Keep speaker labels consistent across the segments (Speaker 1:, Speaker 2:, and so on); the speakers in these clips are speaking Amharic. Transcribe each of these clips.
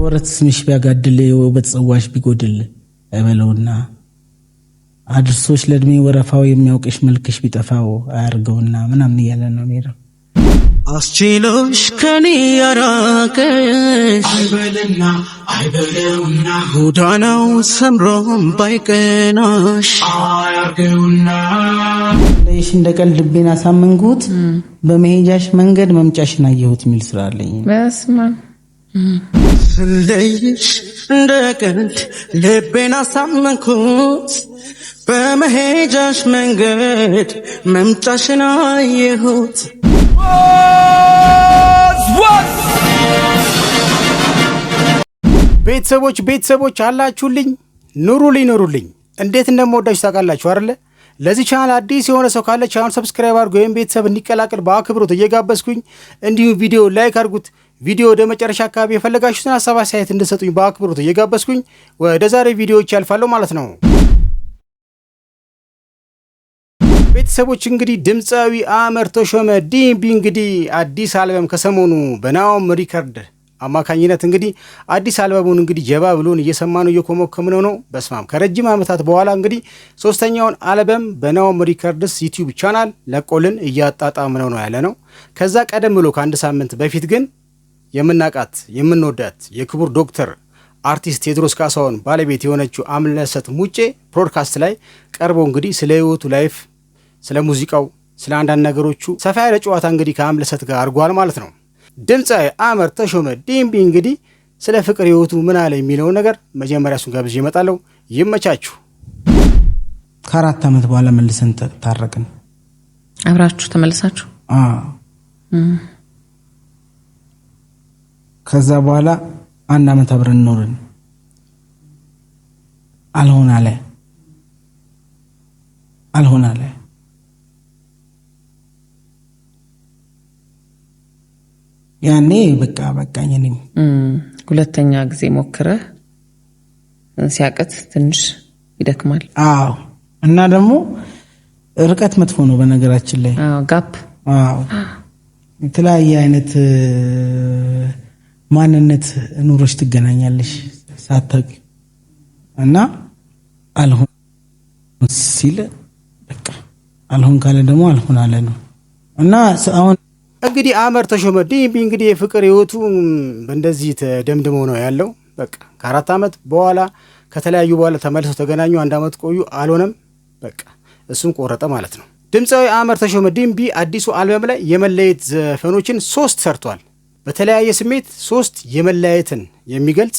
Speaker 1: በወረት ስምሽ ቢያጋድል የውበት ጽዋሽ ቢጎድል አይበለውና አድርሶች ለእድሜ ወረፋው የሚያውቅሽ መልክሽ ቢጠፋው አያርገውና ምናምን እያለ ነው የሚሄደው።
Speaker 2: አስችሎሽ ከኔ ያራቀሽ አይበለውና ጎዳናው ሰምሮም ባይቀናሽ አያርገውና
Speaker 1: ለይሽ እንደ ቀልድ ልቤን አሳመንኩት በመሄጃሽ መንገድ መምጫሽን አየሁት የሚል ስራ አለኝ።
Speaker 3: በስማ
Speaker 2: ስለይሽ እንደ ቀልድ ልቤን አሳመንኩት በመሄጃሽ መንገድ መምጫሽን አየሁት።
Speaker 4: ቤተሰቦች አላችሁልኝ? ኑሩልኝ። እንዴት እንደምወዳችሁ ታውቃላችሁ አይደለ? ለዚህ ቻናል አዲስ የሆነ ሰው ካለ ቻናል ሰብስክራይብ አድርጉ ወይም ቤተሰብ እንዲቀላቀል በአክብሮት እየጋበዝኩኝ፣ እንዲሁም ቪዲዮ ላይክ አድርጉት። ቪዲዮ ወደ መጨረሻ አካባቢ የፈለጋችሁትን ሀሳብ አስተያየት እንድትሰጡኝ በአክብሮት እየጋበዝኩኝ ወደ ዛሬ ቪዲዮዎች ያልፋለሁ ማለት ነው። ቤተሰቦች እንግዲህ ድምፃዊ አመር ተሾመ ዲምቢ እንግዲህ አዲስ አልበም ከሰሞኑ በናኦም ሪከርድ አማካኝነት እንግዲህ አዲስ አልበሙን እንግዲህ ጀባ ብሎን እየሰማነው እየኮመኮምነው ነው። በስማም ከረጅም ዓመታት በኋላ እንግዲህ ሶስተኛውን አልበም በናኦም ሪከርድስ ዩቲዩብ ቻናል ለቆልን እያጣጣምነው ነው ያለ ነው። ከዛ ቀደም ብሎ ከአንድ ሳምንት በፊት ግን የምናቃት የምንወዳት የክቡር ዶክተር አርቲስት ቴዎድሮስ ካሳሁን ባለቤት የሆነችው አምለሰት ሙጬ ፖድካስት ላይ ቀርቦ እንግዲህ ስለ ህይወቱ ላይፍ፣ ስለ ሙዚቃው፣ ስለ አንዳንድ ነገሮቹ ሰፋ ያለ ጨዋታ እንግዲህ ከአምለሰት ጋር አድርጓል ማለት ነው። ድምፃዊ አመር ተሾመ ዲምቢ እንግዲህ ስለ ፍቅር ህይወቱ ምን አለ የሚለውን ነገር መጀመሪያ እሱን ጋብዤ እመጣለሁ። ይመቻችሁ።
Speaker 1: ከ4 ዓመት በኋላ መልሰን ታረቅን።
Speaker 3: አብራችሁ ተመልሳችሁ?
Speaker 1: ከዛ በኋላ 1 ዓመት አብረን ኖርን። አልሆን አለ ያኔ በቃኝ ነኝ።
Speaker 3: ሁለተኛ ጊዜ ሞክረህ ሲያቀት ትንሽ ይደክማል።
Speaker 1: አዎ። እና ደግሞ ርቀት መጥፎ ነው በነገራችን ላይ።
Speaker 3: ጋፕ።
Speaker 1: አዎ። የተለያየ አይነት ማንነት ኑሮች ትገናኛለሽ ሳታውቂ። እና አልሆን ሲል በቃ አልሆን ካለ ደግሞ አልሆን አለ ነው። እና አሁን
Speaker 4: እንግዲህ አመር ተሾመ ዲምቢ እንግዲህ የፍቅር ህይወቱ እንደዚህ ተደምድሞ ነው ያለው። በቃ ከ4 ዓመት በኋላ ከተለያዩ በኋላ ተመልሰው ተገናኙ። 1 ዓመት ቆዩ፣ አልሆነም። በቃ እሱም ቆረጠ ማለት ነው። ድምፃዊ አመር ተሾመ ዲምቢ አዲሱ አልበም ላይ የመለየት ዘፈኖችን 3 ሰርቷል። በተለያየ ስሜት 3 የመለያየትን የሚገልጽ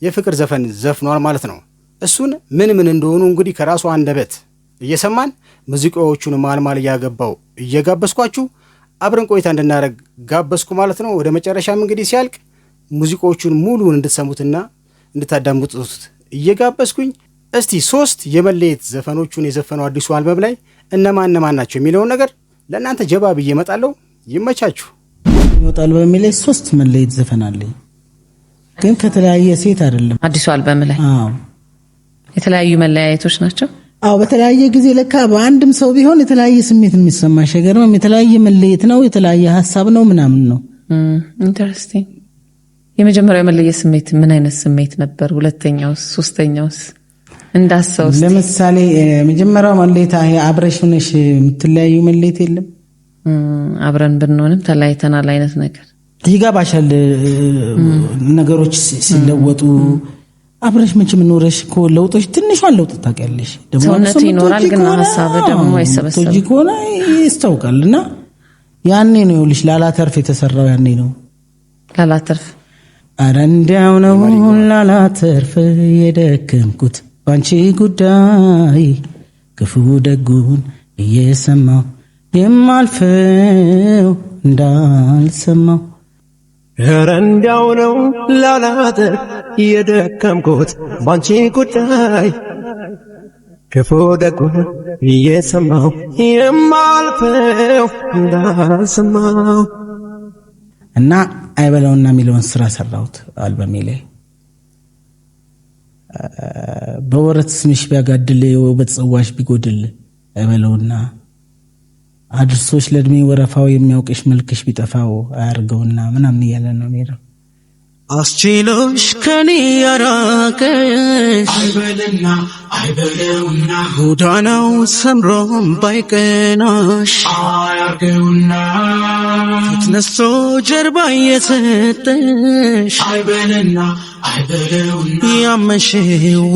Speaker 4: የፍቅር ዘፈን ዘፍኗል ማለት ነው። እሱን ምን እንደሆኑ እንግዲህ ከራሱ አንደበት እየሰማን ሙዚቃዎቹን ማልማል እያገባው እየጋበዝኳችሁ አብረን ቆይታ እንድናደርግ ጋበዝኩ ማለት ነው። ወደ መጨረሻም እንግዲህ ሲያልቅ ሙዚቃዎቹን ሙሉን እንድትሰሙትና እንድታዳምጡት እየጋበዝኩኝ እስቲ 3 የመለየት ዘፈኖቹን የዘፈነው አዲሱ አልበም ላይ እነማን ናቸው የሚለውን ነገር ለእናንተ ጀባ ብዬ እመጣለሁ። ይመቻችሁ።
Speaker 1: ይወጣል በሚል 3 መለየት ዘፈን አለኝ፣ ግን ከተለያየ ሴት አይደለም።
Speaker 3: አዲሱ አልበም ላይ የተለያዩ መለያየቶች ናቸው።
Speaker 1: አዎ፣ በተለያየ ጊዜ ለካ በአንድም ሰው ቢሆን የተለያየ ስሜት የሚሰማሽ ነገር ነው። የተለያየ መለየት ነው፣ የተለያየ ሀሳብ ነው ምናምን ነው።
Speaker 3: ኢንተረስቲንግ። የመጀመሪያው መለየት ስሜት ምን አይነት ስሜት ነበር? ሁለተኛውስ? ሶስተኛውስ? እንዳሰው
Speaker 1: ለምሳሌ መጀመሪያው መለየት አብረሽ ሆነሽ የምትለያዩ መለየት የለም።
Speaker 3: አብረን ብንሆንም ተለያይተናል አይነት ነገር
Speaker 1: ይገባሻል። ነገሮች ሲለወጡ አብረሽ መቼም ኖረሽ እኮ ለውጦች ትንሿን ለውጥ ታውቂያለሽ።
Speaker 3: ሰውነት ይኖራል፣ ግን ሀሳብ ደግሞ አይሰበሰብም።
Speaker 1: ቶጂ ከሆነ ይስተውቃልና ያኔ ነው ይኸውልሽ ላላተርፍ የተሰራው ያኔ ነው።
Speaker 3: ላላተርፍ
Speaker 1: ኧረ እንዲያው ነው ላላተርፍ የደከምኩት ባንቺ ጉዳይ ክፉ ደጉን እየሰማው የማልፈው እንዳልሰማው።
Speaker 2: ኧረ እንዲያው ነው ላላተርፍ የደከምኩት ባንቺ ጉዳይ ክፉ ደጉን እየሰማው የማልፈው እንዳልሰማው።
Speaker 1: እና አይበለውና የሚለውን ስራ ሰራሁት አልበሜ ላይ። በወረት ስምሽ ቢያጋድል የውበት ጽዋሽ ቢጎድል አይበለውና አድርሶች ለእድሜ ወረፋው የሚያውቅሽ መልክሽ ቢጠፋው አያርገውና ምናምን እያለ ነው የሚለው።
Speaker 2: አስችሎሽ ከኔ ያራቀሽ
Speaker 5: አይበለውና
Speaker 2: ጎዳናው ሰምሮም ባይቀናሽ
Speaker 5: አያርገውና
Speaker 2: ፊት ነስቶ ጀርባ የሰጠሽ
Speaker 5: አይበለውና
Speaker 2: ያመሽ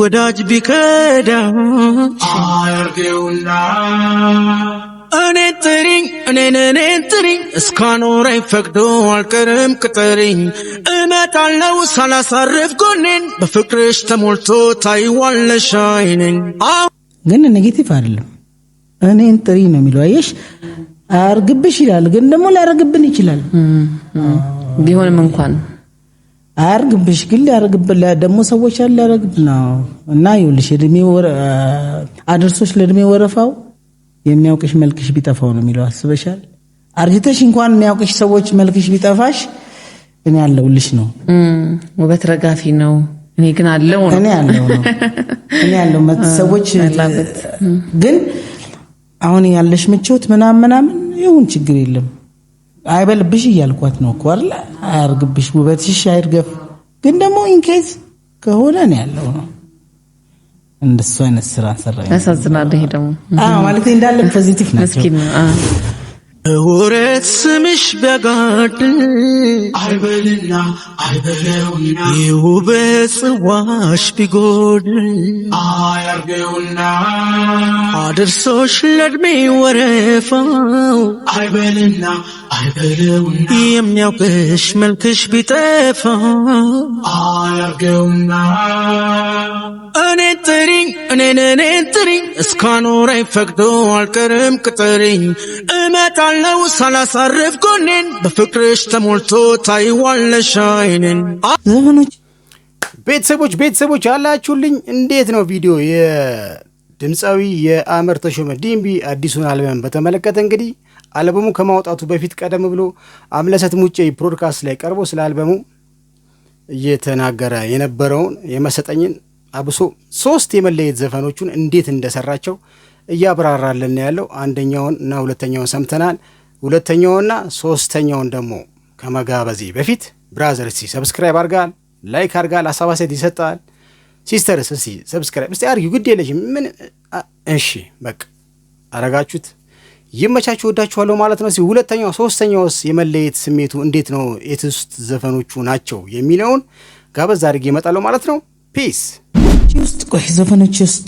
Speaker 2: ወዳጅ ቢከዳሽ
Speaker 5: አያርገውና
Speaker 2: እኔን ጥሪኝ እስካኖረኝ ፈቅዶ አልቀርም ቅጠሪኝ እመጣለሁ ሳላሳርፍ ጎኔን በፍቅርሽ ተሞልቶ ታይዋለሽ አይኔን።
Speaker 1: ግን ኔጌቲቭ አይደለም እኔን ጥሪ ነው የሚለው አየሽ አያርግብሽ ይላል ግን ደግሞ ሊያርግብን ይችላል
Speaker 3: ቢሆንም እንኳን
Speaker 1: አያርግብሽ ግን ሊያርግብላ ደግሞ ሰዎች አለ ያርግብና እና ይኸውልሽ እድሜው አድርሶሽ ለእድሜ ወረፋው የሚያውቅሽ መልክሽ ቢጠፋው ነው የሚለው አስበሻል አርጅተሽ እንኳን የሚያውቅሽ ሰዎች መልክሽ ቢጠፋሽ እኔ ያለውልሽ ነው
Speaker 3: ውበት ረጋፊ ነው እኔ ግን አለው ነው
Speaker 1: እኔ ያለው ሰዎች ግን አሁን ያለሽ ምቾት ምናምን ይሁን ችግር የለም አይበልብሽ እያልኳት ነው እኮ አይደል አያርግብሽ ውበትሽ አይርገፍ ግን ደግሞ ኢንኬዝ ከሆነ ነው ያለው ነው እንደሱ አይነት ስራ ሰራኝ
Speaker 3: ያሳዝናል ይሄ ደግሞ
Speaker 1: ማለት እንዳለ ፖዚቲቭ ነው
Speaker 3: መስኪን
Speaker 2: ወረት ስምሽ ቢያጋድል
Speaker 5: አይበለውና
Speaker 2: የውበት ጽዋሽ ቢጎድል
Speaker 5: አያርገውና
Speaker 2: አድርሶሽ ለእድሜ ወረፋው
Speaker 5: አይበለውና
Speaker 2: የሚያውቅሽ መልክሽ ቢጠፋ
Speaker 5: አያርገውና
Speaker 2: እኔን ጥሪኝ እስካኖረኝ ፈቅዶ አልቀርም ቅጠሪኝ እመጣለሁ ሳላሳርፍ ጎኔን በፍቅርሽ ተሞልቶ ታይዋለሽ አይኔን።
Speaker 1: ዘመኖች
Speaker 4: ቤተሰቦች አላችሁልኝ እንዴት ነው ቪዲዮ የድምፃዊ የአመር ተሾመ ዲምቢ አዲሱን አልበም በተመለከተ እንግዲህ አልበሙ ከማውጣቱ በፊት ቀደም ብሎ አምለሰት ሙጬ ፖድካስት ላይ ቀርቦ ስለ አልበሙ እየተናገረ የነበረውን የመሰጠኝን አብሶ 3 የመለየት ዘፈኖቹን እንዴት እንደሰራቸው እያብራራልን ያለው አንደኛውን እና ሁለተኛውን ሰምተናል ሁለተኛውና ሶስተኛውን ደግሞ ከመጋበዚ በፊት ብራዘር እስቲ ሰብስክራይብ አርጋል ላይክ አርጋል አሳባሰት ይሰጣል ሲስተርስ እስቲ ሰብስክራይብ እስቲ አርጊ ግድ የለሽም ምን እሺ በቃ አረጋችሁት ይመቻችሁ ወዳችኋለሁ ማለት ነው። ሁለተኛው ሶስተኛውስ የመለየት ስሜቱ እንዴት ነው የትውስት ዘፈኖቹ ናቸው የሚለውን ጋበዝ አድርጌ እመጣለሁ ማለት ነው። ፒስ
Speaker 1: ውስጥ ቆይ ዘፈኖች ውስጥ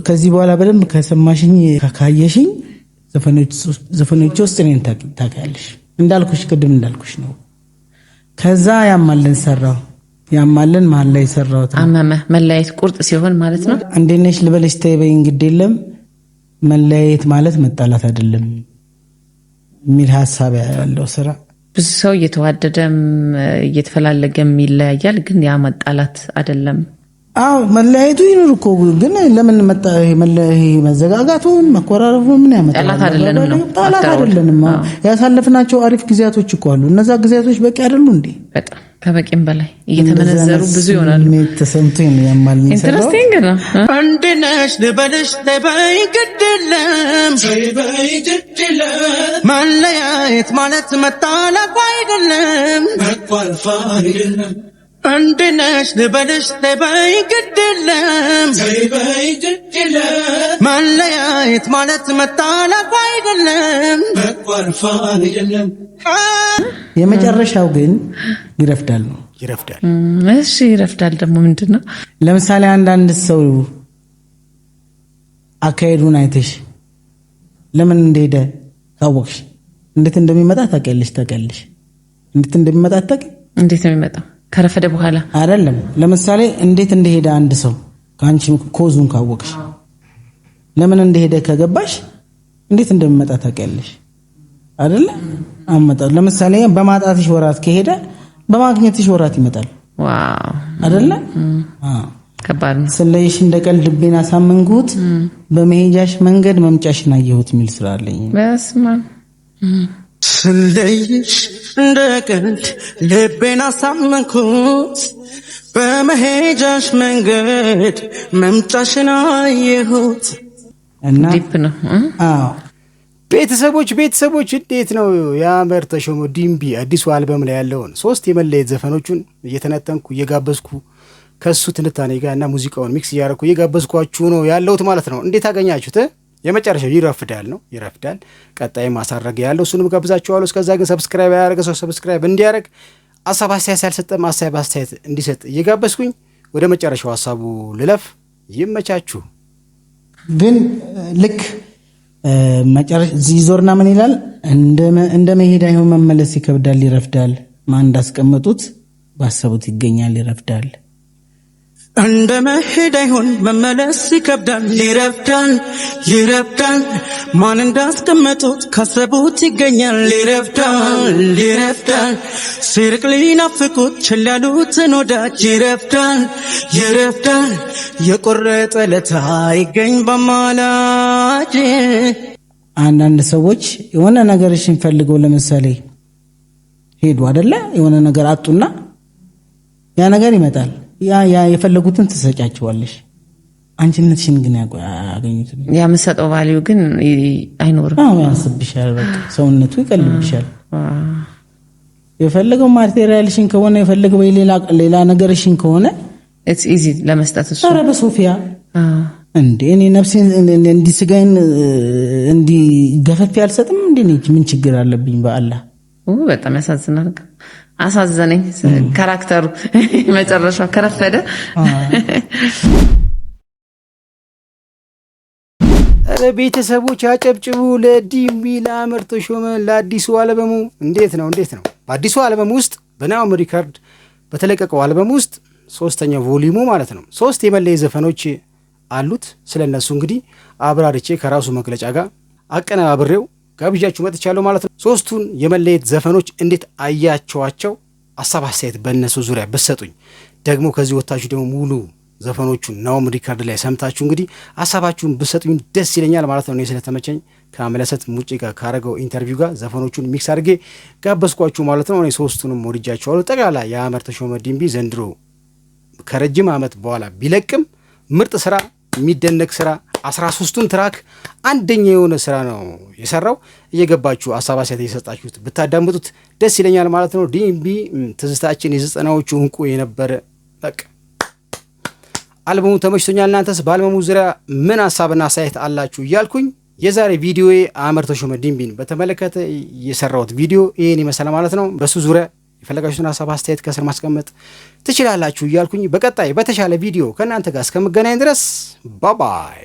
Speaker 1: ከዚህ በኋላ በደንብ ከሰማሽኝ ካየሽኝ ዘፈኖች ውስጥ እኔን ታውቂያለሽ እንዳልኩሽ ቅድም እንዳልኩሽ ነው። ከዛ ያማለን መሀል ላይ ሰራሁት
Speaker 3: መለያየት ቁርጥ ሲሆን ማለት ነው።
Speaker 1: እንዴት ነሽ ልበልሽ ተይ በይ እንግዲህ የለም መለያየት ማለት መጣላት አይደለም የሚል ሐሳብ ያለው ስራ
Speaker 3: ብዙ ሰው እየተዋደደም እየተፈላለገም ይለያያል ግን ያ መጣላት አይደለም።
Speaker 1: መለያየቱ ይኑር እኮ ግን ለምን መጣ ይሄ መዘጋጋቱ መቆራረፉ ምን ያመጣል? ጣላት አይደለም ያሳለፍናቸው አሪፍ ጊዜያቶች እኮ አሉ። እነዛ ጊዜያቶች በቂ አይደሉ እንዴ?
Speaker 3: በጣም ከበቂም በላይ እየተመነዘሩ ብዙ ይሆናሉ።
Speaker 1: ተሰምቶኝ ነው ያማልኝ ሰራ
Speaker 3: ኢንተረስቲንግ ነው።
Speaker 2: አንድነሽ ልበልሽ ተበይ ግድለም መለያየት ማለት መጣላት አይደለም አንድነሽ ልበልሽ ተበይ ግድለም መለያየት ማለት መጣላት አይደለም
Speaker 1: የመጨረሻው ግን ይረፍዳል ነው
Speaker 3: እሺ ይረፍዳል ደግሞ ምንድነው?
Speaker 1: ለምሳሌ አንዳንድ ሰው አካሄዱን አይተሽ ለምን እንደሄደ ካወቅሽ እንዴት እንደሚመጣ ታውቂያለሽ እንዴት እንደሚመጣ
Speaker 3: እንዴት ነው የሚመጣው? ከረፈደ በኋላ
Speaker 1: አይደለም። ለምሳሌ እንዴት እንደሄደ አንድ ሰው ካንቺ ኮዙን ካወቅሽ ለምን እንደሄደ ከገባሽ እንዴት እንደሚመጣ ታውቂያለሽ አይደለ? አመጣው ለምሳሌ በማጣትሽ ወራት ከሄደ በማግኘትሽ ወራት ይመጣል።
Speaker 3: ዋው
Speaker 1: አይደለ?
Speaker 3: ከባድ ነው።
Speaker 1: ስለይሽ እንደቀልድ ልቤን አሳመንኩት በመሄጃሽ መንገድ መምጫሽን አየሁት የሚል ስራ አለኝ።
Speaker 3: በስመ
Speaker 2: ስለይሽ እንደቀልድ ልቤን አሳመንኩት በመሄጃሽ መንገድ መምጫሽን አየሁት
Speaker 1: እና
Speaker 3: ዲፕ ነው።
Speaker 4: ቤተሰቦች እንዴት ነው የአመር ተሾመ ዲምቢ አዲሱ አልበም ላይ ያለውን 3 የመለየት ዘፈኖቹን እየተነተንኩ እየጋበዝኩ ከሱ ትንታኔ ጋር እና ሙዚቃውን ሚክስ እያደረኩ እየጋበዝኳችሁ ነው ያለሁት ማለት ነው። እንዴት አገኛችሁት? የመጨረሻው ይረፍዳል ነው ይረፍዳል። ቀጣይ ማሳረግ ያለው እሱንም ጋብዛችኋለሁ። እስከዛ ግን ሰብስክራይብ ያደረገ ሰው ሰብስክራይብ እንዲያደርግ ሐሳብ አስተያየት ያልሰጠም አስተያየት እንዲሰጥ እየጋበዝኩኝ ወደ መጨረሻው ሐሳቡ ልለፍ። ይመቻችሁ።
Speaker 1: ግን ልክ መጨረሻ ዚዞርና ምን ይላል? እንደ መሄድ አይሆን መመለስ ይከብዳል ይረፍዳል። ማን እንዳስቀመጡት ባሰቡት ይገኛል ይረፍዳል።
Speaker 2: እንደ መሄድ አይሆን መመለስ ይከብዳል ይረፍዳል። ማን እንዳስቀመጡት ካሰቡት ይገኛል ይረፍዳል። ሲርቅ ሊናፍቁት ችላ ያሉትን ወዳጅ ይረፍዳል። የቆረጠ ለታ ይገኝ በማላጅ።
Speaker 1: አንዳንድ ሰዎች የሆነ ነገርሽን ፈልገው ለምሳሌ ሄዱ አይደለ? የሆነ ነገር አጡና ያ ነገር ይመጣል። ያ የፈለጉትን ትሰጫቸዋለሽ። አንቺነትሽን ግን ያገኙት
Speaker 3: ያ መሰጠው ቫልዩ ግን አይኖርም።
Speaker 1: ያስብሻል። በቃ ሰውነቱ ይቀልብሻል። የፈለገው ማቴሪያልሽን ከሆነ የፈለገው ሌላ ነገርሽን ከሆነ
Speaker 3: ኢትስ ኢዚ ለመስጠት እሱ
Speaker 1: ኧረ በሶፊያ እንዴ እኔ ነፍሴን እንዲስጋይን እንዲገፈፍ ያልሰጥም እንዴ ምን ችግር አለብኝ? በአላህ
Speaker 3: በጣም ያሳዝናል። አሳዘነኝ ካራክተሩ መጨረሻው ከረፈደ።
Speaker 4: ቤተሰቦች አጨብጭቡ ለዲምቢ ለአመር ተሾመ ለአዲሱ አልበሙ። እንዴት ነው በአዲሱ አልበም ውስጥ በናሆም ሪከርድ በተለቀቀው አልበም ውስጥ 3ኛው ቮሊዩሙ ማለት ነው 3 የመለየት ዘፈኖች አሉት። ስለነሱ እንግዲህ አብራርቼ ከራሱ መግለጫ ጋር አቀነባብሬው ጋብዣችሁ መጥቻለሁ ማለት ነው። 3ቱን የመለየት ዘፈኖች እንዴት አያቸዋቸው? ሐሳብ አስተያየት በእነሱ ዙሪያ በሰጡኝ። ደግሞ ከዚህ ወጣችሁ ደግሞ ሙሉ ዘፈኖቹን ናሆም ሪከርድ ላይ ሰምታችሁ እንግዲህ ሐሳባችሁን በሰጡኝ ደስ ይለኛል ማለት ነው። እኔ ስለተመቸኝ ከአመለሰት ሙጪ ጋር ካረገው ኢንተርቪው ጋር ዘፈኖቹን ሚክስ አድርጌ ጋበዝኳችሁ ማለት ነው። እኔ 3ቱንም ወድጃቸዋለሁ። ጠቅላላ የአመር ተሾመ ዲምቢ ዘንድሮ ከረጅም ዓመት በኋላ ቢለቅም ምርጥ ስራ፣ የሚደነቅ ስራ 13ቱን ትራክ አንደኛ የሆነ ስራ ነው የሰራው። እየገባችሁ ሐሳብ አስተያየት እየሰጣችሁት ብታዳምጡት ደስ ይለኛል ማለት ነው። ዲምቢ ትዝታችን የ90ዎቹ እንቁ የነበረ በቃ አልበሙ ተመችቶኛል። እናንተስ በአልበሙ ዙሪያ ምን ሐሳብና አስተያየት አላችሁ እያልኩኝ የዛሬ ቪዲዮዬ አመር ተሾመ ዲምቢን በተመለከተ የሰራሁት ቪዲዮ ይሄን ይመስላል ማለት ነው። በሱ ዙሪያ የፈለጋችሁትን ሐሳብ አስተያየት ከስር ማስቀመጥ ትችላላችሁ እያልኩኝ በቀጣይ በተሻለ ቪዲዮ ከእናንተ ጋር እስከምገናኝ ድረስ ባባይ።